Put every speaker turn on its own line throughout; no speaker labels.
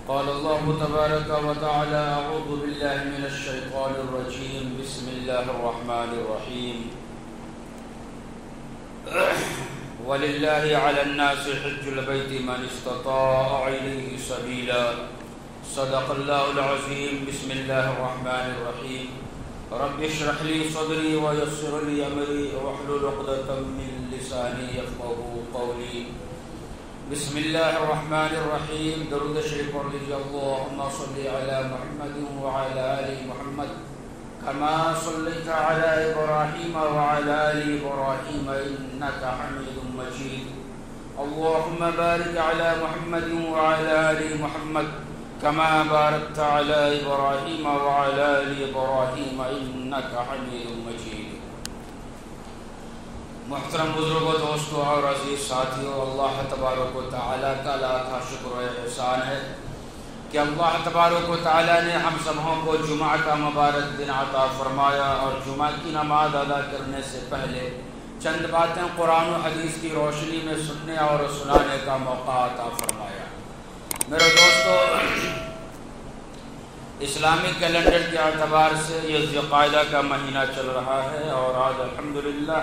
قال الله تبارك وتعالى: أعوذ بالله من الشيطان الرجيم. بسم الله الرحمن الرحيم. ولله على الناس حج البيت من استطاع إليه سبيلا. صدق الله العظيم. بسم الله الرحمن الرحيم. رب اشرح لي صدري ويسر لي أمري واحلل عقدة من لساني يفقهوا قولي. بسم الله الرحمن الرحيم. درود شریف پڑھ لیجیے. اللهم صل على محمد وعلى آل محمد كما صليت على إبراهيم وعلى آل إبراهيم إنك حميد مجيد. اللهم بارك على محمد وعلى آل محمد كما باركت على إبراهيم وعلى آل إبراهيم إنك حميد مجيد. محترم بزرگوں، دوستوں اور عزیز ساتھیوں، اللہ تبارک و تعالیٰ کا لاکھ شکر و احسان ہے کہ اللہ تبارک و تعالیٰ نے ہم سبھوں کو جمعہ کا مبارک دن عطا فرمایا اور جمعہ کی نماز ادا کرنے سے پہلے چند باتیں قرآن و حدیث کی روشنی میں سننے اور سنانے کا موقع عطا فرمایا. میرے دوستو، اسلامی کیلنڈر کے اعتبار سے یہ ذی القعدہ کا مہینہ چل رہا ہے اور آج الحمدللہ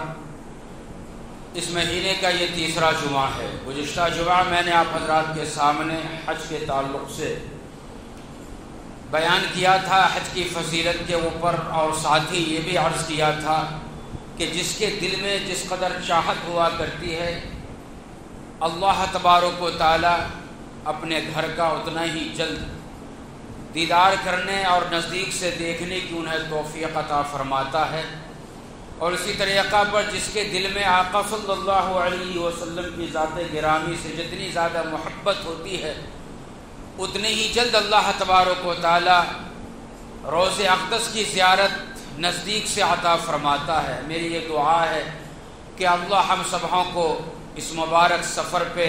اس مہینے کا یہ تیسرا جمعہ ہے. گزشتہ جمعہ میں نے آپ حضرات کے سامنے حج کے تعلق سے بیان کیا تھا، حج کی فضیلت کے اوپر، اور ساتھ ہی یہ بھی عرض کیا تھا کہ جس کے دل میں جس قدر چاہت ہوا کرتی ہے، اللہ تبارک و تعالی اپنے گھر کا اتنا ہی جلد دیدار کرنے اور نزدیک سے دیکھنے کی انہیں توفیق عطا فرماتا ہے. اور اسی طریقہ پر جس کے دل میں آقا صلی اللہ علیہ وسلم کی ذات گرامی سے جتنی زیادہ محبت ہوتی ہے، اتنے ہی جلد اللہ تبارک و تعالی روضہ اقدس کی زیارت نزدیک سے عطا فرماتا ہے. میری یہ دعا ہے کہ اللہ ہم سبھوں کو اس مبارک سفر پہ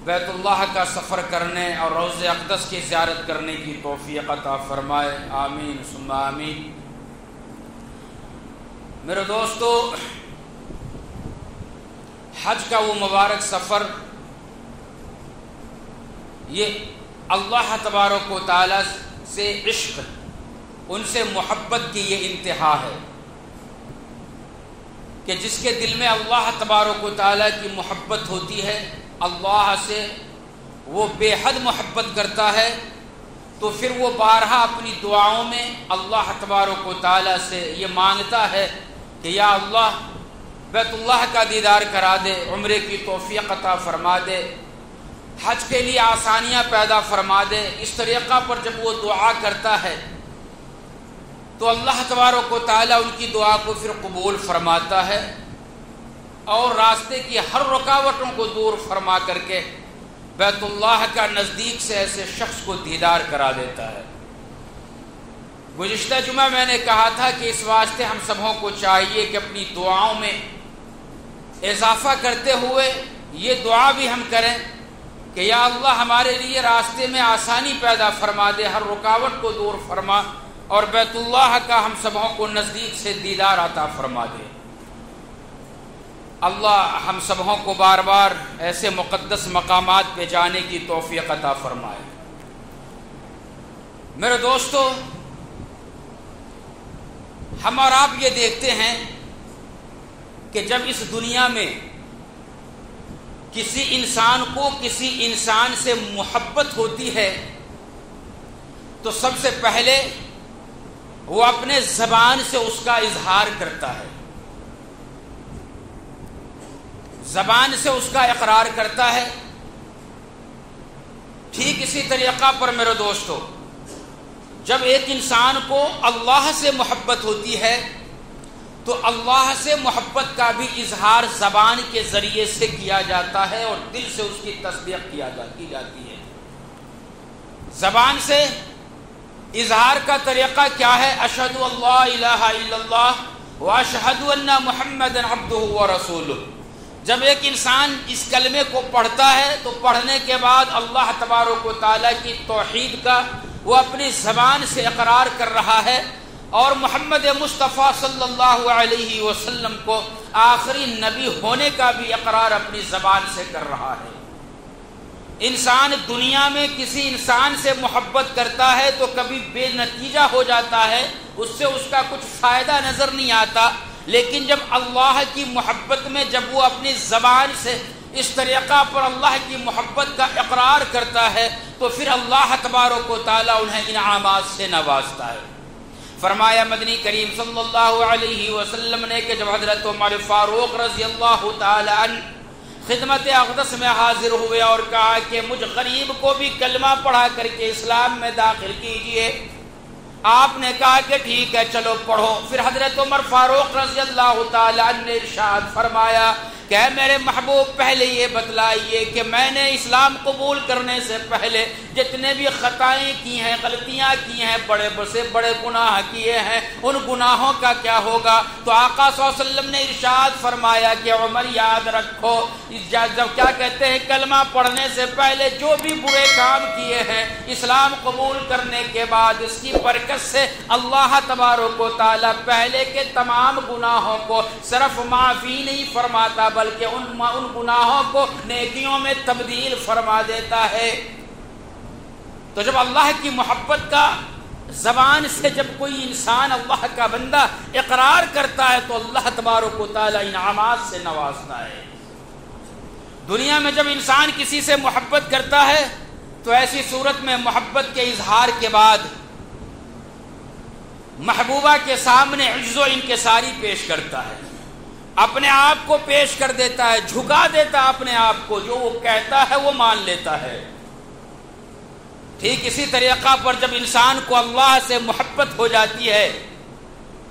بیت اللہ کا سفر کرنے اور روضہ اقدس کی زیارت کرنے کی توفیق عطا فرمائے. آمین ثم آمین. میرے دوستو، حج کا وہ مبارک سفر، یہ اللہ تبارک و تعالی سے عشق، ان سے محبت کی یہ انتہا ہے کہ جس کے دل میں اللہ تبارک و تعالی کی محبت ہوتی ہے، اللہ سے وہ بے حد محبت کرتا ہے، تو پھر وہ بارہا اپنی دعاؤں میں اللہ تبارک و تعالی سے یہ مانگتا ہے کہ یا اللہ بیت اللہ کا دیدار کرا دے، عمرے کی توفیق عطا فرما دے، حج کے لیے آسانیاں پیدا فرما دے. اس طریقہ پر جب وہ دعا کرتا ہے تو اللہ تبارک و تعالیٰ ان کی دعا کو پھر قبول فرماتا ہے اور راستے کی ہر رکاوٹوں کو دور فرما کر کے بیت اللہ کا نزدیک سے ایسے شخص کو دیدار کرا دیتا ہے. گزشتہ جمعہ میں نے کہا تھا کہ اس واسطے ہم سبوں کو چاہیے کہ اپنی دعاؤں میں اضافہ کرتے ہوئے یہ دعا بھی ہم کریں کہ یا اللہ ہمارے لیے راستے میں آسانی پیدا فرما دے، ہر رکاوٹ کو دور فرما اور بیت اللہ کا ہم سبوں کو نزدیک سے دیدار عطا فرما دے. اللہ ہم سبوں کو بار بار ایسے مقدس مقامات پہ جانے کی توفیق عطا فرمائے. میرے دوستو، ہم اور آپ یہ دیکھتے ہیں کہ جب اس دنیا میں کسی انسان کو کسی انسان سے محبت ہوتی ہے تو سب سے پہلے وہ اپنے زبان سے اس کا اظہار کرتا ہے، زبان سے اس کا اقرار کرتا ہے. ٹھیک اسی طریقہ پر میرے دوستو، جب ایک انسان کو اللہ سے محبت ہوتی ہے تو اللہ سے محبت کا بھی اظہار زبان کے ذریعے سے کیا جاتا ہے اور دل سے اس کی تصدیق کی جاتی ہے. زبان سے اظہار کا طریقہ کیا ہے؟ اشہد ان لا الہ الا اللہ واشہد ان محمد عبدہ ورسولہ. جب ایک انسان اس کلمے کو پڑھتا ہے تو پڑھنے کے بعد اللہ تبارک و تعالیٰ کی توحید کا وہ اپنی زبان سے اقرار کر رہا ہے اور محمد مصطفیٰ صلی اللہ علیہ وسلم کو آخری نبی ہونے کا بھی اقرار اپنی زبان سے کر رہا ہے. انسان دنیا میں کسی انسان سے محبت کرتا ہے تو کبھی بے نتیجہ ہو جاتا ہے، اس سے اس کا کچھ فائدہ نظر نہیں آتا، لیکن جب اللہ کی محبت میں جب وہ اپنی زبان سے اس طریقہ پر اللہ کی محبت کا اقرار کرتا ہے تو پھر اللہ تبارک و تعالیٰ انہیں انعامات سے نوازتا ہے۔ فرمایا مدنی کریم صلی اللہ علیہ وسلم نے کہ جب حضرت عمر فاروق رضی اللہ تعالی عنہ خدمت اقدس میں حاضر ہوئے اور کہا کہ مجھ غریب کو بھی کلمہ پڑھا کر کے اسلام میں داخل کیجئے، آپ نے کہا کہ ٹھیک ہے چلو پڑھو۔ پھر حضرت عمر فاروق رضی اللہ تعالی عنہ نے ارشاد فرمایا کہ اے میرے محبوب پہلے یہ بتلائیے کہ میں نے اسلام قبول کرنے سے پہلے جتنے بھی خطائیں کی ہیں، غلطیاں کی ہیں، بڑے سے بڑے گناہ کیے ہیں، ان گناہوں کا کیا ہوگا؟ تو آقا صلی اللہ علیہ وسلم نے ارشاد فرمایا کہ عمر یاد رکھو، جب کیا کہتے ہیں کلمہ پڑھنے سے پہلے جو بھی برے کام کیے ہیں اسلام قبول کرنے کے بعد اس کی برکت سے اللہ تبارک و تعالیٰ پہلے کے تمام گناہوں کو صرف معافی نہیں فرماتا بلکہ ان گناہوں کو نیکیوں میں تبدیل فرما دیتا ہے۔ تو جب اللہ کی محبت کا زبان سے جب کوئی انسان اللہ کا بندہ اقرار کرتا ہے تو اللہ تبارک و تعالی انعامات سے نوازتا ہے۔ دنیا میں جب انسان کسی سے محبت کرتا ہے تو ایسی صورت میں محبت کے اظہار کے بعد محبوبہ کے سامنے عجز و انکساری پیش کرتا ہے، اپنے آپ کو پیش کر دیتا ہے، جھکا دیتا ہے اپنے آپ کو، جو وہ کہتا ہے وہ مان لیتا ہے۔ ٹھیک اسی طریقہ پر جب انسان کو اللہ سے محبت ہو جاتی ہے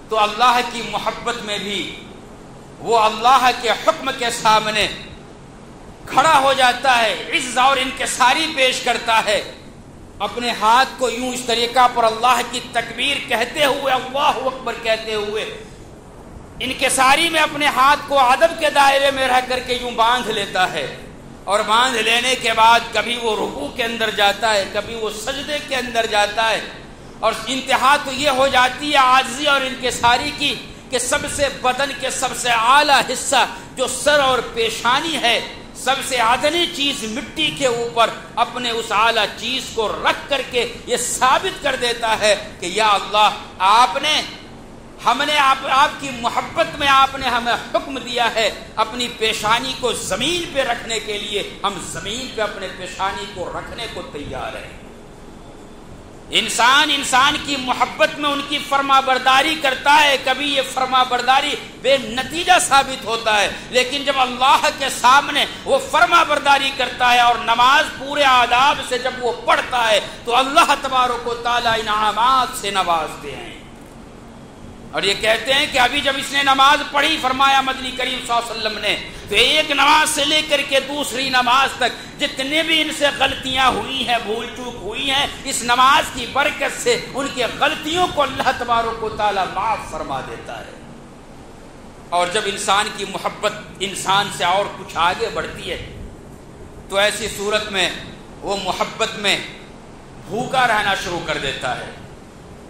تو اللہ کی محبت میں بھی وہ اللہ کے حکم کے سامنے کھڑا ہو جاتا ہے، عز اور انکساری پیش کرتا ہے، اپنے ہاتھ کو یوں اس طریقہ پر اللہ کی تکبیر کہتے ہوئے، اللہ اکبر کہتے ہوئے انکساری میں اپنے ہاتھ کو ادب کے دائرے میں رہ کر کے یوں باندھ لیتا ہے، اور باندھ لینے کے بعد کبھی وہ رکوع کے اندر جاتا ہے، کبھی وہ سجدے کے اندر جاتا ہے، اور انتہا تو یہ ہو جاتی ہے عاجزی اور انکساری کی کہ سب سے بدن کے سب سے اعلیٰ حصہ جو سر اور پیشانی ہے، سب سے ادنی چیز مٹی کے اوپر اپنے اس اعلیٰ چیز کو رکھ کر کے یہ ثابت کر دیتا ہے کہ یا اللہ آپ کی محبت میں آپ نے ہمیں حکم دیا ہے اپنی پیشانی کو زمین پہ رکھنے کے لیے، ہم زمین پہ اپنے پیشانی کو رکھنے کو تیار ہیں۔ انسان کی محبت میں ان کی فرما برداری کرتا ہے، کبھی یہ فرما برداری بے نتیجہ ثابت ہوتا ہے، لیکن جب اللہ کے سامنے وہ فرما برداری کرتا ہے اور نماز پورے آداب سے جب وہ پڑھتا ہے تو اللہ تبارک و تعالی انعامات سے نوازتے ہیں۔ اور یہ کہتے ہیں کہ ابھی جب اس نے نماز پڑھی، فرمایا مدنی کریم صلی اللہ علیہ وسلم نے، تو ایک نماز سے لے کر کے دوسری نماز تک جتنے بھی ان سے غلطیاں ہوئی ہیں، بھول چوک ہوئی ہیں، اس نماز کی برکت سے ان کی غلطیوں کو اللہ تبارک و تعالیٰ معاف فرما دیتا ہے۔ اور جب انسان کی محبت انسان سے اور کچھ آگے بڑھتی ہے تو ایسی صورت میں وہ محبت میں بھوکا رہنا شروع کر دیتا ہے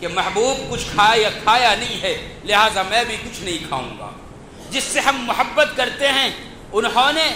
کہ محبوب کچھ کھایا نہیں ہے لہٰذا میں بھی کچھ نہیں کھاؤں گا۔ جس سے ہم محبت کرتے ہیں انہوں نے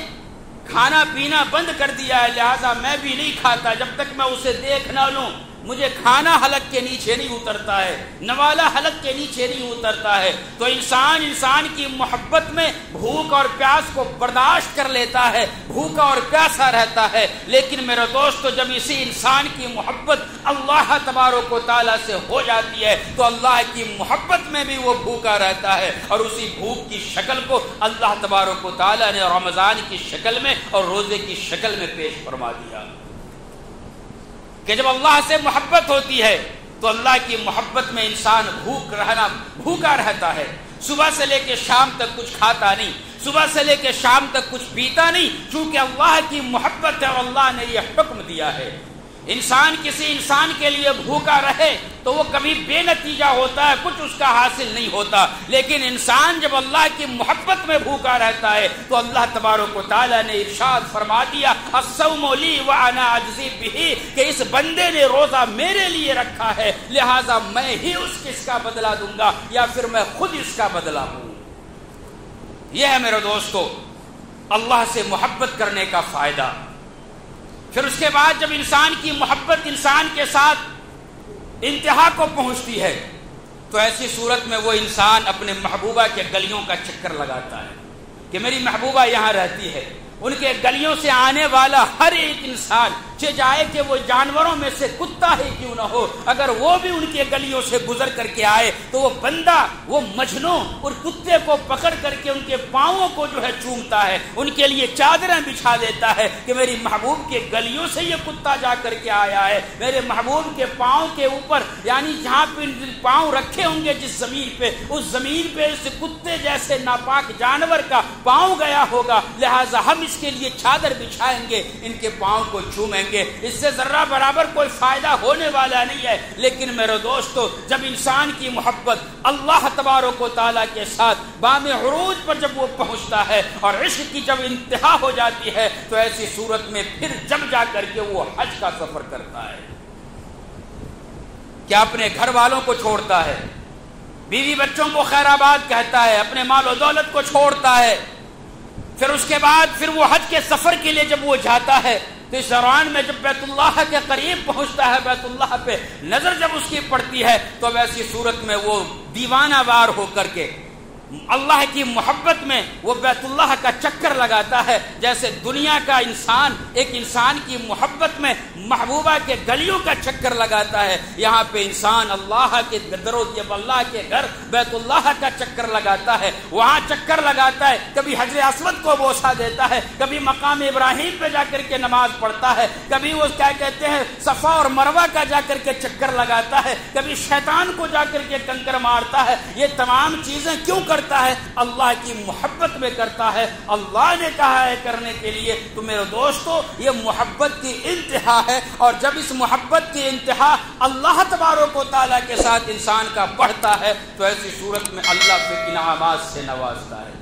کھانا پینا بند کر دیا ہے لہٰذا میں بھی نہیں کھاتا، جب تک میں اسے دیکھ نہ لوں مجھے کھانا حلق کے نیچے نہیں اترتا ہے، نوالا حلق کے نیچے نہیں اترتا ہے۔ تو انسان کی محبت میں بھوک اور پیاس کو برداشت کر لیتا ہے، بھوکا اور پیاسا رہتا ہے، لیکن میرے دوستو جب اسی انسان کی محبت اللہ تبارک و تعالیٰ سے ہو جاتی ہے تو اللہ کی محبت میں بھی وہ بھوکا رہتا ہے، اور اسی بھوک کی شکل کو اللہ تبارک و تعالیٰ نے رمضان کی شکل میں اور روزے کی شکل میں پیش فرما دیا کہ جب اللہ سے محبت ہوتی ہے تو اللہ کی محبت میں انسان بھوکا رہتا ہے، صبح سے لے کے شام تک کچھ کھاتا نہیں، صبح سے لے کے شام تک کچھ پیتا نہیں، چونکہ اللہ کی محبت ہے اور اللہ نے یہ حکم دیا ہے۔ انسان کسی انسان کے لیے بھوکا رہے تو وہ کبھی بے نتیجہ ہوتا ہے، کچھ اس کا حاصل نہیں ہوتا، لیکن انسان جب اللہ کی محبت میں بھوکا رہتا ہے تو اللہ تبارک و تعالیٰ نے ارشاد فرما دیا الصوم لی وانا اجزی بہ، کہ اس بندے نے روزہ میرے لیے رکھا ہے لہٰذا میں ہی اس کا بدلہ دوں گا یا پھر میں خود اس کا بدلہ ہوں۔ یہ ہے میرے دوستو اللہ سے محبت کرنے کا فائدہ۔ پھر اس کے بعد جب انسان کی محبت انسان کے ساتھ انتہا کو پہنچتی ہے تو ایسی صورت میں وہ انسان اپنے محبوبہ کے گلیوں کا چکر لگاتا ہے کہ میری محبوبہ یہاں رہتی ہے. ان کے گلیوں سے آنے والا ہر ایک انسان چاہے کہ وہ جانوروں میں سے کتا ہی کیوں نہ ہو، اگر وہ بھی ان کے گلیوں سے گزر کر کے آئے تو وہ بندہ وہ مجنوں اور کتے کو پکڑ کر کے ان کے پاؤں کو جو ہے چومتا ہے، ان کے لیے چادریں بچھا دیتا ہے کہ میری محبوب کے گلیوں سے یہ کتا جا کر کے آیا ہے، میرے محبوب کے پاؤں کے اوپر یعنی جہاں پہ پاؤں رکھے ہوں گے جس زمین پہ، اس زمین پہ اس کتے جیسے ناپاک جانور کا پاؤں گیا ہوگا، لہٰذا ہم اس کے لیے چادر بچھائیں گے، ان کے پاؤں کو چومیں گے. اس سے ذرہ برابر کوئی فائدہ ہونے والا نہیں ہے. لیکن میرے دوستو، جب انسان کی محبت اللہ تبارک و تعالیٰ کے ساتھ بام عروج پر جب وہ پہنچتا ہے اور عشق کی جب انتہا ہو جاتی ہے تو ایسی صورت میں پھر جب جا کر کے وہ حج کا سفر کرتا ہے. کیا اپنے گھر والوں کو چھوڑتا ہے، بیوی بچوں کو خیر آباد کہتا ہے، اپنے مال و دولت کو چھوڑتا ہے، پھر اس کے بعد پھر وہ حج کے سفر کے لیے جب وہ جاتا ہے تو اس دوران میں جب بیت اللہ کے قریب پہنچتا ہے، بیت اللہ پہ نظر جب اس کی پڑتی ہے تو اب ایسی صورت میں وہ دیوانہ وار ہو کر کے اللہ کی محبت میں وہ بیت اللہ کا چکر لگاتا ہے، جیسے دنیا کا انسان ایک انسان کی محبت میں محبوبہ کے گلیوں کا چکر لگاتا ہے، یہاں پہ انسان اللہ کے جب اللہ کے گھر بیت اللہ کا چکر لگاتا ہے، وہاں چکر لگاتا ہے، کبھی حجر اسود کو بوسہ دیتا ہے، کبھی مقام ابراہیم پہ جا کر کے نماز پڑھتا ہے، کبھی وہ کیا کہتے ہیں صفا اور مروہ کا جا کر کے چکر لگاتا ہے، کبھی شیطان کو جا کر کے کنکر مارتا ہے. یہ تمام چیزیں کیوں کرتا ہے؟ اللہ کی محبت میں کرتا ہے. اللہ نے کہا ہے کرنے کے لیے. تو میرے دوستو، یہ محبت کی انتہا ہے، اور جب اس محبت کی انتہا اللہ تبارک و تعالیٰ کے ساتھ انسان کا بڑھتا ہے تو ایسی صورت میں اللہ پھر انعامات سے نوازتا ہے.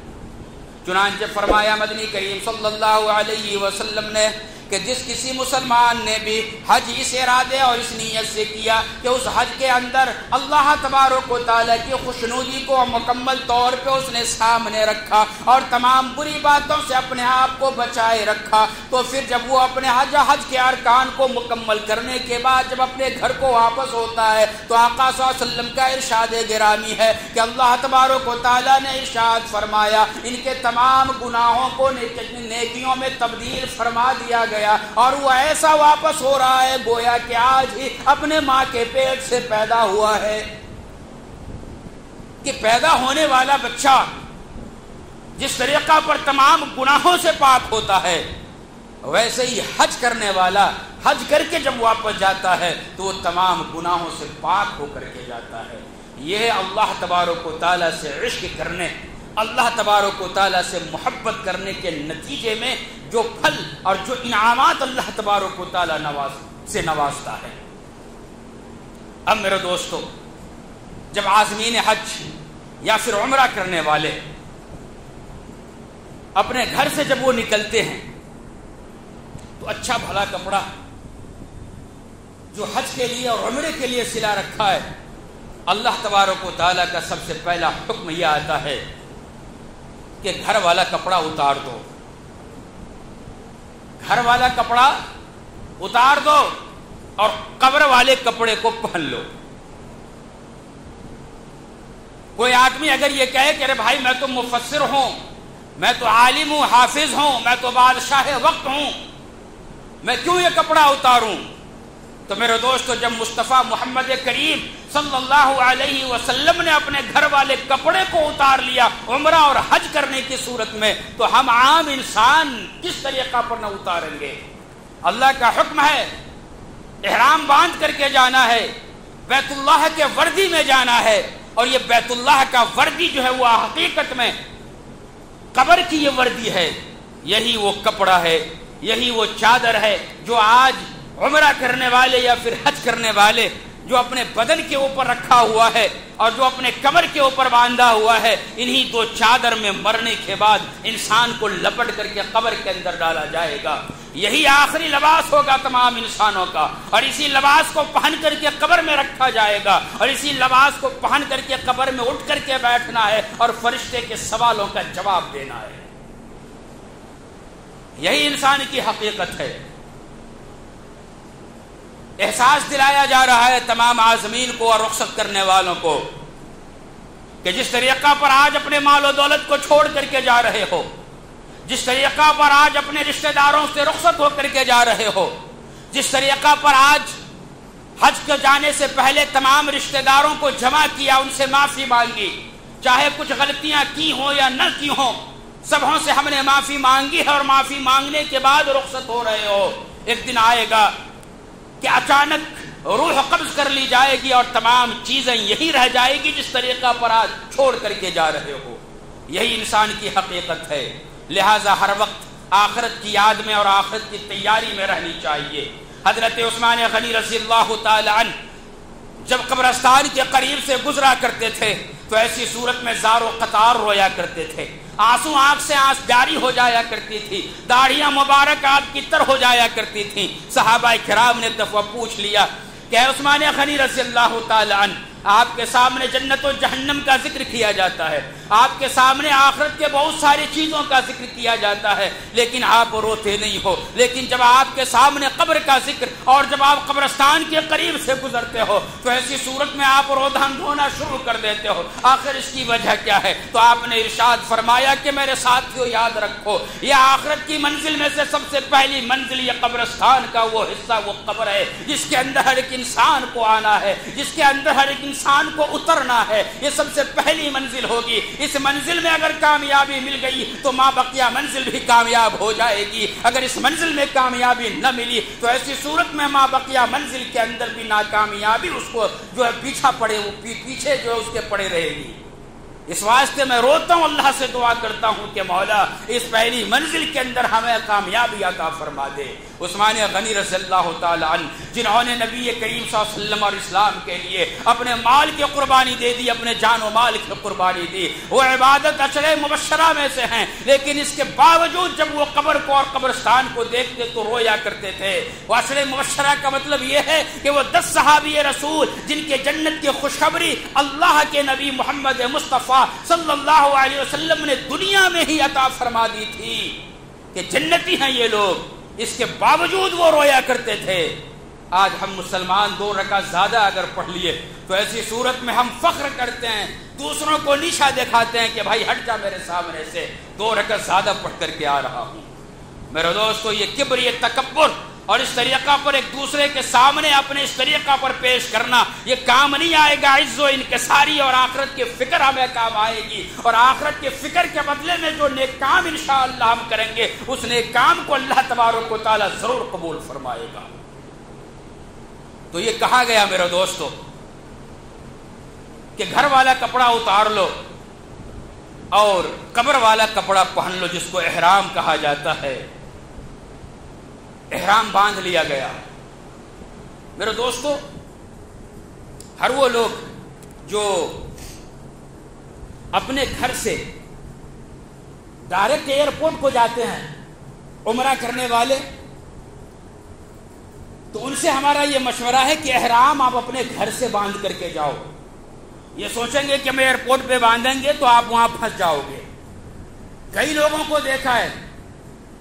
چنانچہ فرمایا مدنی کریم صلی اللہ علیہ وسلم نے کہ جس کسی مسلمان نے بھی حج اس ارادے اور اس نیت سے کیا کہ اس حج کے اندر اللہ تبارک و تعالیٰ کی خوشنودی کو مکمل طور پہ اس نے سامنے رکھا اور تمام بری باتوں سے اپنے آپ کو بچائے رکھا، تو پھر جب وہ اپنے حج کے ارکان کو مکمل کرنے کے بعد جب اپنے گھر کو واپس ہوتا ہے تو آقا صلی اللہ علیہ وسلم کا ارشاد گرامی ہے کہ اللہ تبارک و تعالیٰ نے ارشاد فرمایا ان کے تمام گناہوں کو نیکیوں میں تبدیل فرما دیا گیا اور وہ ایسا واپس ہو رہا ہے گویا کہ آج ہی اپنے ماں کے پیٹ سے پیدا ہوا ہے. کہ پیدا ہونے والا بچہ جس طریقہ پر تمام گناہوں سے پاک ہوتا ہے، ویسے ہی حج کرنے والا حج کر کے جب واپس جاتا ہے تو وہ تمام گناہوں سے پاک ہو کر کے جاتا ہے. یہ اللہ تبارک و تعالیٰ سے عشق کرنے، اللہ تبارک و تعالیٰ سے محبت کرنے کے نتیجے میں جو پھل اور جو انعامات اللہ تبارک و تعالیٰ سے نوازتا ہے. اب میرے دوستو، جب عازمین حج یا پھر عمرہ کرنے والے اپنے گھر سے جب وہ نکلتے ہیں تو اچھا بھلا کپڑا جو حج کے لیے اور عمرے کے لیے سلا رکھا ہے، اللہ تبارک و تعالیٰ کا سب سے پہلا حکم یہ آتا ہے کہ گھر والا کپڑا اتار دو، گھر والا کپڑا اتار دو اور قبر والے کپڑے کو پہن لو. کوئی آدمی اگر یہ کہے کہ ارے بھائی میں تو مفسر ہوں، میں تو عالم ہوں، حافظ ہوں، میں تو بادشاہ وقت ہوں، میں کیوں یہ کپڑا اتاروں؟ تو میرے دوستو، جب مصطفیٰ محمد کریم صلی اللہ علیہ وسلم نے اپنے گھر والے کپڑے کو اتار لیا عمرہ اور حج کرنے کی صورت میں، تو ہم عام انسان کس طریقہ پر نہ اتاریں گے؟ اللہ کا حکم ہے، احرام باندھ کر کے جانا ہے، بیت اللہ کے وردی میں جانا ہے، اور یہ بیت اللہ کا وردی جو ہے وہ حقیقت میں قبر کی یہ وردی ہے. یہی وہ کپڑا ہے، یہی وہ چادر ہے جو آج عمرہ کرنے والے یا پھر حج کرنے والے جو اپنے بدن کے اوپر رکھا ہوا ہے اور جو اپنے کمر کے اوپر باندھا ہوا ہے، انہی دو چادر میں مرنے کے بعد انسان کو لپٹ کر کے قبر کے اندر ڈالا جائے گا. یہی آخری لباس ہوگا تمام انسانوں کا، اور اسی لباس کو پہن کر کے قبر میں رکھا جائے گا، اور اسی لباس کو پہن کر کے قبر میں اٹھ کر کے بیٹھنا ہے اور فرشتے کے سوالوں کا جواب دینا ہے. یہی انسان کی حقیقت ہے. احساس دلایا جا رہا ہے تمام عازمین کو اور رخصت کرنے والوں کو کہ جس طریقہ پر آج اپنے مال و دولت کو چھوڑ کر کے جا رہے ہو، جس طریقہ پر آج اپنے رشتہ داروں سے رخصت ہو کر کے جا رہے ہو، جس طریقہ پر آج حج کے جانے سے پہلے تمام رشتہ داروں کو جمع کیا، ان سے معافی مانگی، چاہے کچھ غلطیاں کی ہوں یا نہ کی ہوں، سبوں سے ہم نے معافی مانگی ہے اور معافی مانگنے کے بعد رخصت ہو رہے ہو۔ ایک دن آئے گا کہ اچانک روح قبض کر لی جائے گی اور تمام چیزیں یہی رہ جائے گی جس طریقہ پر آج چھوڑ کر کے جا رہے ہو۔ یہی انسان کی حقیقت ہے، لہٰذا ہر وقت آخرت کی یاد میں اور آخرت کی تیاری میں رہنی چاہیے۔ حضرت عثمان غنی رضی اللہ تعالی عنہ جب قبرستان کے قریب سے گزرا کرتے تھے تو ایسی صورت میں زار و قطار رویا کرتے تھے، آنسو آنکھ سے آنس جاری ہو جایا کرتی تھی، داڑھیاں مبارک آپ کی تر ہو جایا کرتی تھیں۔ صحابہ کرام نے ایک دفعہ پوچھ لیا کہ عثمان غنی رضی اللہ تعالی عنہ، آپ کے سامنے جنت و جہنم کا ذکر کیا جاتا ہے، آپ کے سامنے آخرت کے بہت ساری چیزوں کا ذکر کیا جاتا ہے، لیکن آپ روتے نہیں ہو، لیکن جب آپ کے سامنے قبر کا ذکر اور جب آپ قبرستان کے قریب سے گزرتے ہو تو ایسی صورت میں آپ رونا شروع کر دیتے ہو، آخر اس کی وجہ کیا ہے؟ تو آپ نے ارشاد فرمایا کہ میرے ساتھیو یاد رکھو، یہ آخرت کی منزل میں سے سب سے پہلی منزل یہ قبرستان کا وہ حصہ، وہ قبر ہے جس کے اندر ہر ایک انسان کو آنا ہے، جس کے اندر ہر ایک انسان کو اترنا ہے، یہ سب سے پہلی منزل ہوگی۔ اس منزل میں اگر کامیابی مل گئی تو ماں بقیہ منزل بھی کامیاب ہو جائے گی، اگر اس منزل میں کامیابی نہ ملی تو ایسی صورت میں ماں بقیہ منزل کے اندر بھی ناکامیابی اس کو جو ہے پیچھا پڑے، وہ پیچھے جو ہے اس کے پڑے رہے گی۔ اس واسطے میں روتا ہوں، اللہ سے دعا کرتا ہوں کہ مولا اس پہلی منزل کے اندر ہمیں کامیابی عطا فرما دے۔ عثمان غنی رضی اللہ تعالی عنہ جنہوں نے نبی کریم صلی اللہ علیہ وسلم اور اسلام کے لیے اپنے مال کی قربانی دے دی، اپنے جان و مال کی قربانی دی، وہ عبادت عشرہ مبشرہ میں سے ہیں، لیکن اس کے باوجود جب وہ قبر کو اور قبرستان کو دیکھتے تو رویا کرتے تھے۔ وہ عشرہ مبشرہ کا مطلب یہ ہے کہ وہ 10 صحابی رسول جن کے جنت کی خوشخبری اللہ کے نبی محمد مصطفیٰ صلی اللہ علیہ وسلم نے دنیا میں ہی عطا فرما دی تھی کہ جنتی ہیں یہ لوگ، اس کے باوجود وہ رویا کرتے تھے۔ آج ہم مسلمان 2 رکعت زیادہ اگر پڑھ لیے تو ایسی صورت میں ہم فخر کرتے ہیں، دوسروں کو نیچا دکھاتے ہیں کہ بھائی ہٹ جا میرے سامنے سے، 2 رکعت زیادہ پڑھ کر کے آ رہا ہوں۔ میرے دوستو، یہ کبر، یہ تکبر اور اس طریقہ پر ایک دوسرے کے سامنے اپنے اس طریقہ پر پیش کرنا یہ کام نہیں آئے گا۔ عز و انکساری اور آخرت کی فکر ہمیں کام آئے گی، اور آخرت کی فکر کے بدلے میں جو نیک کام انشاءاللہ ہم کریں گے اس نیک کام کو اللہ تبارک و تعالی ضرور قبول فرمائے گا۔ تو یہ کہا گیا میرے دوستو کہ گھر والا کپڑا اتار لو اور قبر والا کپڑا پہن لو، جس کو احرام کہا جاتا ہے۔ احرام باندھ لیا گیا۔ میرے دوستو، ہر وہ لوگ جو اپنے گھر سے ڈائریکٹ ایئرپورٹ کو جاتے ہیں عمرہ کرنے والے، تو ان سے ہمارا یہ مشورہ ہے کہ احرام آپ اپنے گھر سے باندھ کر کے جاؤ۔ یہ سوچیں گے کہ ہم ایئرپورٹ پہ باندھیں گے تو آپ وہاں پھنس جاؤ گے۔ کئی لوگوں کو دیکھا ہے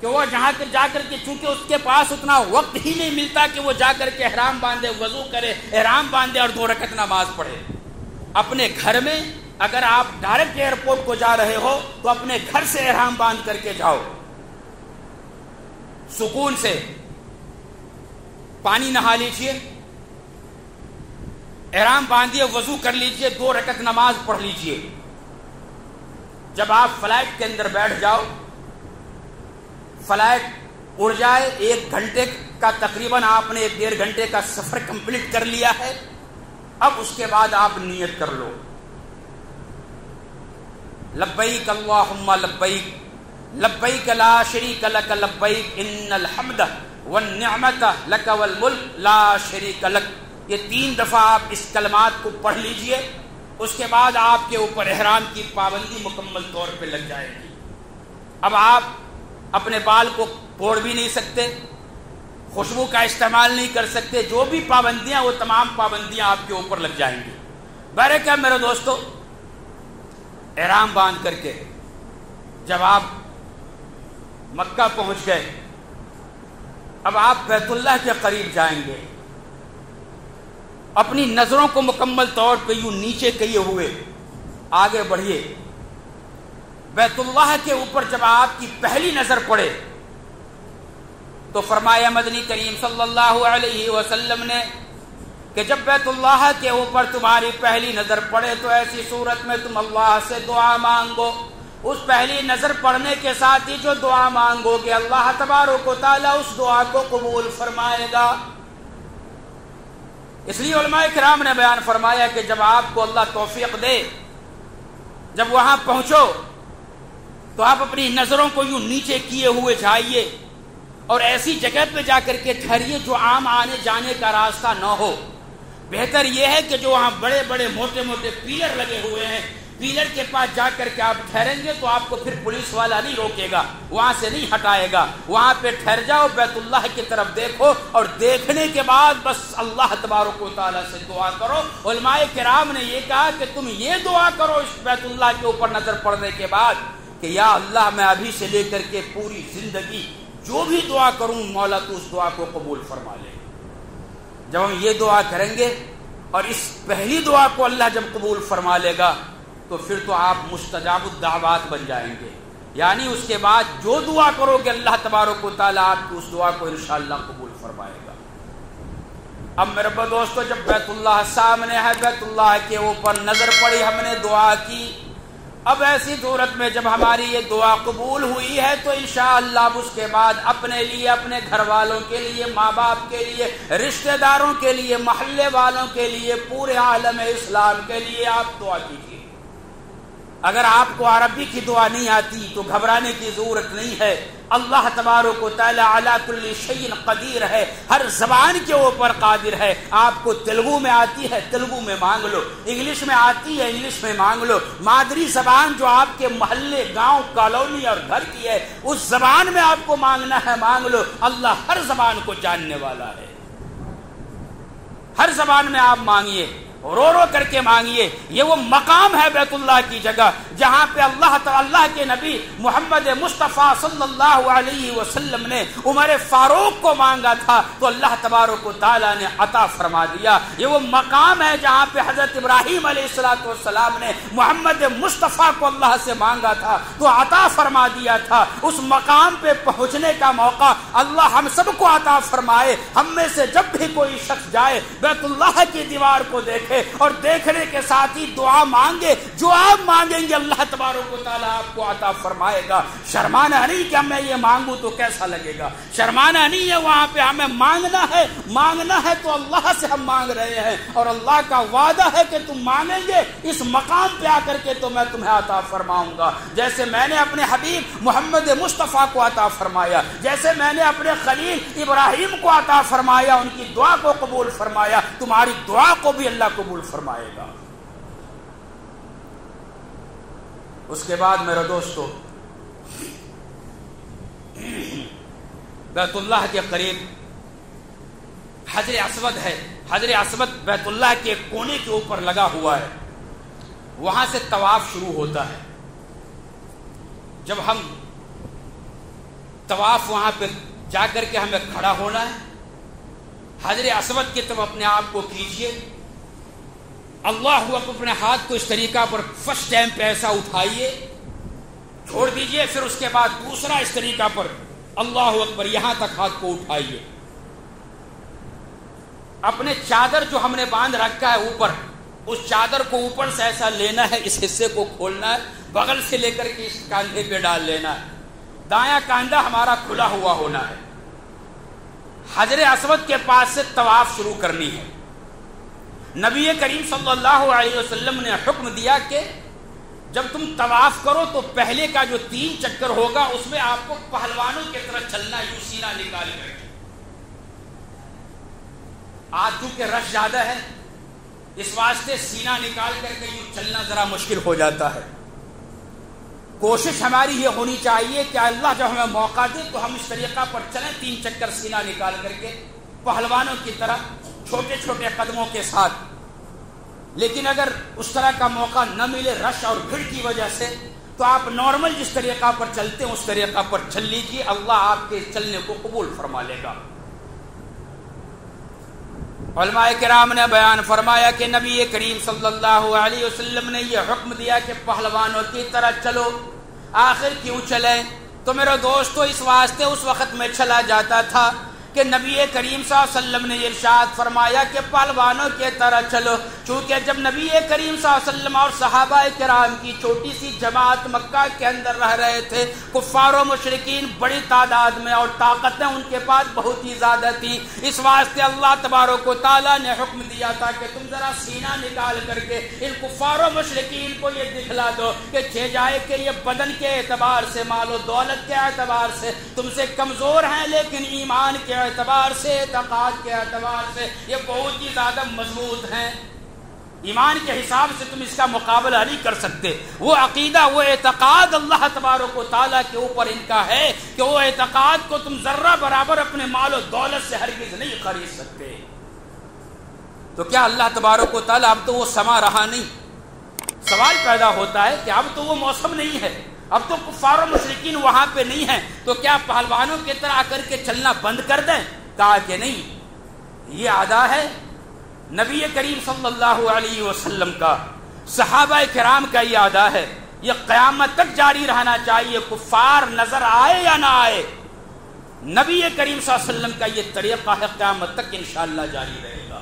کہ وہ جہاں تک جا کر کے، چونکہ اس کے پاس اتنا وقت ہی نہیں ملتا کہ وہ جا کر کے احرام باندھے، وضو کرے، احرام باندھے اور 2 رکعت نماز پڑھے۔ اپنے گھر میں اگر آپ ڈائریکٹ ایئرپورٹ کو جا رہے ہو تو اپنے گھر سے احرام باندھ کر کے جاؤ، سکون سے پانی نہا لیجئے، احرام باندھیے، وضو کر لیجئے، 2 رکعت نماز پڑھ لیجئے۔ جب آپ فلائٹ کے اندر بیٹھ جاؤ، فلائٹ اڑ جائے، 1 گھنٹے کا تقریباً آپ نے 1.5 گھنٹے کا سفر کمپلیٹ کر لیا ہے، اب اس کے بعد آپ نیت کر لو، لبیک اللہم لبیک لبیک لا شریک لک لبیک ان الحمد والنعمت لک والملک لا شریک لک۔ یہ 3 دفعہ آپ اس کلمات کو پڑھ لیجئے، اس کے بعد آپ کے اوپر احرام کی پابندی مکمل طور پہ لگ جائے گی۔ اب آپ اپنے بال کو توڑ بھی نہیں سکتے، خوشبو کا استعمال نہیں کر سکتے، جو بھی پابندیاں وہ تمام پابندیاں آپ کے اوپر لگ جائیں گی۔ بہرکیف میرے دوستو، احرام باندھ کر کے جب آپ مکہ پہنچ گئے، اب آپ بیت اللہ کے قریب جائیں گے، اپنی نظروں کو مکمل طور پہ یوں نیچے کیے ہوئے آگے بڑھیے. بیت اللہ کے اوپر جب آپ کی پہلی نظر پڑے تو فرمایا مدنی کریم صلی اللہ علیہ وسلم نے کہ جب بیت اللہ کے اوپر تمہاری پہلی نظر پڑے تو ایسی صورت میں تم اللہ سے دعا مانگو. اس پہلی نظر پڑنے کے ساتھ ہی جو دعا مانگو گے اللہ تبارک و تعالیٰ اس دعا کو قبول فرمائے گا. اس لیے علماء کرام نے بیان فرمایا کہ جب آپ کو اللہ توفیق دے, جب وہاں پہنچو تو آپ اپنی نظروں کو یوں نیچے کیے ہوئے جائیے اور ایسی جگہ پہ جا کر کے ٹھہریے جو عام آنے جانے کا راستہ نہ ہو. بہتر یہ ہے کہ جو وہاں بڑے بڑے موٹے موٹے پیلر لگے ہوئے ہیں, پیلر کے پاس جا کر کے آپ ٹھہریں گے تو آپ کو پھر پولیس والا نہیں روکے گا, وہاں سے نہیں ہٹائے گا. وہاں پہ ٹھہر جاؤ, بیت اللہ کی طرف دیکھو اور دیکھنے کے بعد بس اللہ تبارک و تعالیٰ سے دعا کرو. علماء کرام نے یہ کہا کہ تم یہ دعا کرو اس بیت اللہ کے اوپر نظر پڑنے کے بعد کہ یا اللہ میں ابھی سے لے کر کے پوری زندگی جو بھی دعا کروں مولا تو اس دعا کو قبول فرما لے. جب ہم یہ دعا کریں گے اور اس پہلی دعا کو اللہ جب قبول فرما لے گا تو پھر تو آپ مستجاب الدعوات بن جائیں گے. یعنی اس کے بعد جو دعا کرو گے اللہ تبارک و تعالیٰ آپ کی اس دعا کو انشاءاللہ قبول فرمائے گا. اب میرے دوستو, جب بیت اللہ سامنے ہے, بیت اللہ کے اوپر نظر پڑی, ہم نے دعا کی, اب ایسی صورت میں جب ہماری یہ دعا قبول ہوئی ہے تو انشاءاللہ اب اس کے بعد اپنے لیے, اپنے گھر والوں کے لیے, ماں باپ کے لیے, رشتہ داروں کے لیے, محلے والوں کے لیے, پورے عالم اسلام کے لیے آپ دعا کیجیے. اگر آپ کو عربی کی دعا نہیں آتی تو گھبرانے کی ضرورت نہیں ہے. اللہ تبارک و تعالی علی کل شیء قدیر ہے, ہر زبان کے اوپر قادر ہے. آپ کو تیلگو میں آتی ہے تیلگو میں مانگ لو, انگلش میں آتی ہے انگلش میں مانگ لو. مادری زبان جو آپ کے محلے, گاؤں, کالونی اور گھر کی ہے اس زبان میں آپ کو مانگنا ہے, مانگ لو. اللہ ہر زبان کو جاننے والا ہے. ہر زبان میں آپ مانگیے, رو رو کر کے مانگیے. یہ وہ مقام ہے بیت اللہ کی جگہ جہاں پہ اللہ کے نبی محمد مصطفیٰ صلی اللہ علیہ وسلم نے عمر فاروق کو مانگا تھا تو اللہ تبارک و تعالیٰ نے عطا فرما دیا. یہ وہ مقام ہے جہاں پہ حضرت ابراہیم علیہ السلام نے محمد مصطفیٰ کو اللہ سے مانگا تھا تو عطا فرما دیا تھا. اس مقام پہ پہنچنے کا موقع اللہ ہم سب کو عطا فرمائے. ہم میں سے جب بھی کوئی شخص جائے بیت اللہ کی دیوار کو دیکھے اور دیکھنے کے ساتھ ہی دعا مانگے, جو آپ مانگیں گے اللہ تبارک و تعالیٰ آپ کو عطا فرمائے گا. شرمانا نہیں کہ میں یہ مانگوں تو کیسا لگے گا, شرمانا نہیں ہے, وہاں پہ ہمیں مانگنا ہے تو اللہ سے ہم مانگ رہے ہیں اور اللہ کا وعدہ ہے کہ تم مانگیں گے اس مقام پہ آ کر کے تو میں تمہیں عطا فرماؤں گا. جیسے میں نے اپنے حبیب محمد مصطفیٰ کو عطا فرمایا, جیسے میں نے اپنے خلیل ابراہیم کو عطا فرمایا, ان کی دعا کو قبول فرمایا, تمہاری دعا کو بھی اللہ قبول فرمائے گا. اس کے بعد میرے دوستو, بیت اللہ کے قریب حجر اسود ہے. حجر اسود بیت اللہ کے کونے کے اوپر لگا ہوا ہے. وہاں سے طواف شروع ہوتا ہے. جب ہم طواف وہاں پہ جا کر کے ہمیں کھڑا ہونا ہے, حجر اسود کی طرف اپنے آپ کو کیجئے, اللہ اکبر, اپنے ہاتھ کو اس طریقہ پر فرسٹ ٹائم پہ ایسا اٹھائیے, چھوڑ دیجئے, پھر اس کے بعد دوسرا اس طریقہ پر اللہ اکبر یہاں تک ہاتھ کو اٹھائیے. اپنے چادر جو ہم نے باندھ رکھا ہے اوپر, اس چادر کو اوپر سے ایسا لینا ہے, اس حصے کو کھولنا ہے, بغل سے لے کر کے اس کاندھے پہ ڈال لینا ہے. دایاں کاندھا ہمارا کھلا ہوا ہونا ہے. حجر اسود کے پاس سے طواف شروع کرنی ہے. نبی کریم صلی اللہ علیہ وسلم نے حکم دیا کہ جب تم طواف کرو تو پہلے کا جو 3 چکر ہوگا اس میں آپ کو پہلوانوں کی طرح چلنا, یوں سینہ نکال کر کے. آج چونکہ رش زیادہ ہے اس واسطے سینہ نکال کر کے یوں چلنا ذرا مشکل ہو جاتا ہے. کوشش ہماری یہ ہونی چاہیے کہ اللہ جب ہمیں موقع دے تو ہم اس طریقہ پر چلیں, 3 چکر سینہ نکال کر کے پہلوانوں کی طرح چھوٹے چھوٹے قدموں کے ساتھ. لیکن اگر اس طرح کا موقع نہ ملے رش اور بھیڑ کی وجہ سے تو آپ نارمل جس طریقہ پر چلتے ہیں اس طریقہ پر چل لیجیے, اللہ آپ کے چلنے کو قبول فرما لے گا. علماء کرام نے بیان فرمایا کہ نبی کریم صلی اللہ علیہ وسلم نے یہ حکم دیا کہ پہلوانوں کی طرح چلو. آخر کیوں چلیں؟ تو میرے دوستو اس واسطے اس وقت میں چلا جاتا تھا کہ نبی کریم صلی اللہ علیہ وسلم نے ارشاد فرمایا کہ پہلوانوں کی طرح چلو. چونکہ جب نبی کریم صلی اللہ علیہ وسلم اور صحابہ کرام کی چھوٹی سی جماعت مکہ کے اندر رہ رہے تھے، کفار و مشرکین بڑی تعداد میں اور طاقتیں ان کے پاس بہت ہی زیادہ تھیں، اس واسطے اللہ تبارک و تعالیٰ نے حکم دیا تھا کہ تم ذرا سینہ نکال کر کے ان کفار و مشرکین کو یہ دکھلا دو کہ چھ جائے کہ یہ بدن کے اعتبار سے، مال و دولت کے اعتبار سے تم سے کمزور ہیں، لیکن ایمان کے اعتبار سے، اعتقاد کے اعتبار سے یہ بہت ہی زیادہ مضبوط ہیں. ایمان کے حساب سے تم اس کا مقابلہ نہیں کر سکتے. وہ عقیدہ، وہ اعتقاد اللہ تبارک و تعالیٰ کے اوپر ان کا ہے کہ وہ اعتقاد کو تم ذرہ برابر اپنے مال و دولت سے ہرگز نہیں خرید سکتے. تو کیا اللہ تبارک و تعالیٰ، اب تو وہ سما رہا نہیں. سوال پیدا ہوتا ہے کہ اب تو وہ موسم نہیں ہے، اب تو کفار و مشرکین وہاں پہ نہیں ہیں، تو کیا پہلوانوں کی طرح کر کے چلنا بند کر دیں؟ کہا کہ نہیں، یہ ادا ہے نبی کریم صلی اللہ علیہ وسلم کا، صحابہ کرام کا یہ ادا ہے، یہ قیامت تک جاری رہنا چاہیے. کفار نظر آئے یا نہ آئے، نبی کریم صلی اللہ علیہ وسلم کا یہ طریقہ ہے، قیامت تک انشاءاللہ جاری رہے گا.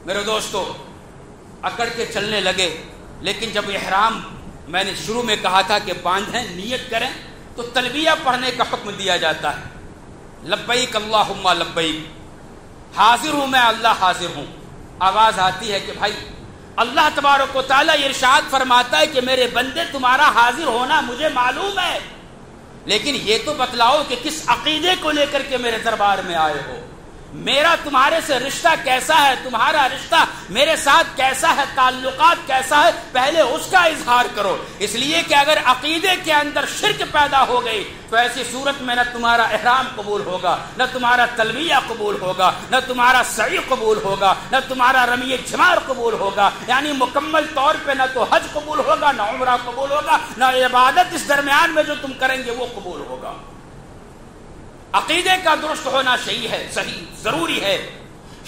میرے دوستو، اکڑ کے چلنے لگے، لیکن جب احرام میں نے شروع میں کہا تھا کہ باندھیں، نیت کریں، تو تلبیہ پڑھنے کا حکم دیا جاتا ہے. لبیک اللہم لبیک، حاضر ہوں میں، اللہ حاضر ہوں. آواز آتی ہے کہ بھائی اللہ تبارک و تعالیٰ ارشاد فرماتا ہے کہ میرے بندے تمہارا حاضر ہونا مجھے معلوم ہے، لیکن یہ تو بتلاؤ کہ کس عقیدے کو لے کر کے میرے دربار میں آئے ہو. میرا تمہارے سے رشتہ کیسا ہے، تمہارا رشتہ میرے ساتھ کیسا ہے، تعلقات کیسا ہے، پہلے اس کا اظہار کرو. اس لیے کہ اگر عقیدے کے اندر شرک پیدا ہو گئی تو ایسی صورت میں نہ تمہارا احرام قبول ہوگا، نہ تمہارا تلبیہ قبول ہوگا، نہ تمہارا سعی قبول ہوگا، نہ تمہارا رمی جمار قبول ہوگا. یعنی مکمل طور پہ نہ تو حج قبول ہوگا، نہ عمرہ قبول ہوگا، نہ عبادت اس درمیان میں جو تم کریں گے وہ قبول ہوگا. عقیدے کا درست ہونا صحیح ہے، صحیح ضروری ہے.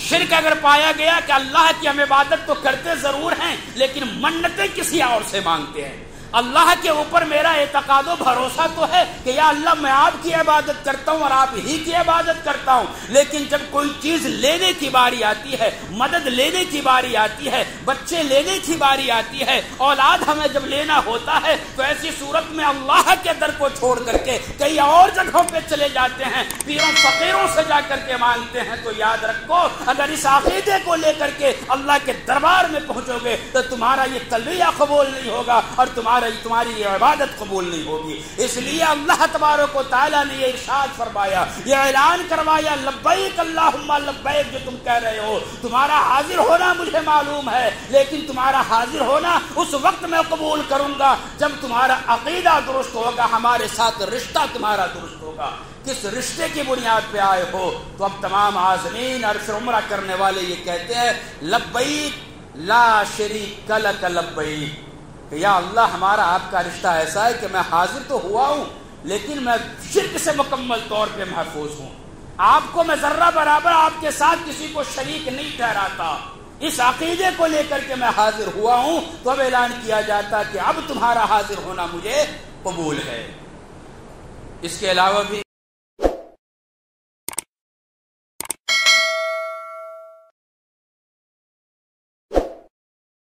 شرک اگر پایا گیا کہ اللہ کی ہم عبادت تو کرتے ضرور ہیں لیکن منتیں کسی اور سے مانگتے ہیں، اللہ کے اوپر میرا اعتقاد و بھروسہ تو ہے کہ یا اللہ میں آپ کی عبادت کرتا ہوں اور آپ ہی کی عبادت کرتا ہوں، لیکن جب کوئی چیز لینے کی باری آتی ہے، مدد لینے کی باری آتی ہے، بچے لینے کی باری آتی ہے، اولاد ہمیں جب لینا ہوتا ہے تو ایسی صورت میں اللہ کے در کو چھوڑ کر کے کئی اور جگہوں پہ چلے جاتے ہیں، پیروں فقیروں سے جا کر کے مانگتے ہیں. تو یاد رکھو، اگر اس عقیدے کو لے کر کے اللہ کے دربار میں پہنچو گے تو تمہارا یہ تلبیہ قبول نہیں ہوگا اور تمہاری یہ عبادت قبول نہیں ہوگی. اس لیے اللہ تبارک و تعالیٰ نے یہ ارشاد فرمایا، یہ اعلان کروایا، لبیک اللہم لبیک، جو تم کہہ رہے ہو تمہارا حاضر ہونا مجھے معلوم ہے، لیکن تمہارا حاضر ہونا اس وقت میں قبول کروں گا جب تمہارا عقیدہ درست ہوگا، ہمارے ساتھ رشتہ تمہارا درست ہوگا. کس رشتے کی بنیاد پہ آئے ہو؟ تو اب تمام عازمین اور پھر عمرہ کرنے والے یہ کہتے ہیں، لبیک لا شریک لک لبیک، کہ یا اللہ ہمارا آپ کا رشتہ ایسا ہے کہ میں حاضر تو ہوا ہوں لیکن میں شرک سے مکمل طور پہ محفوظ ہوں، آپ کو میں ذرہ برابر آپ کے ساتھ کسی کو شریک نہیں ٹھہراتا. اس عقیدے کو لے کر کے میں حاضر ہوا ہوں. تو اب اعلان کیا جاتا کہ اب تمہارا حاضر ہونا مجھے قبول ہے. اس کے علاوہ بھی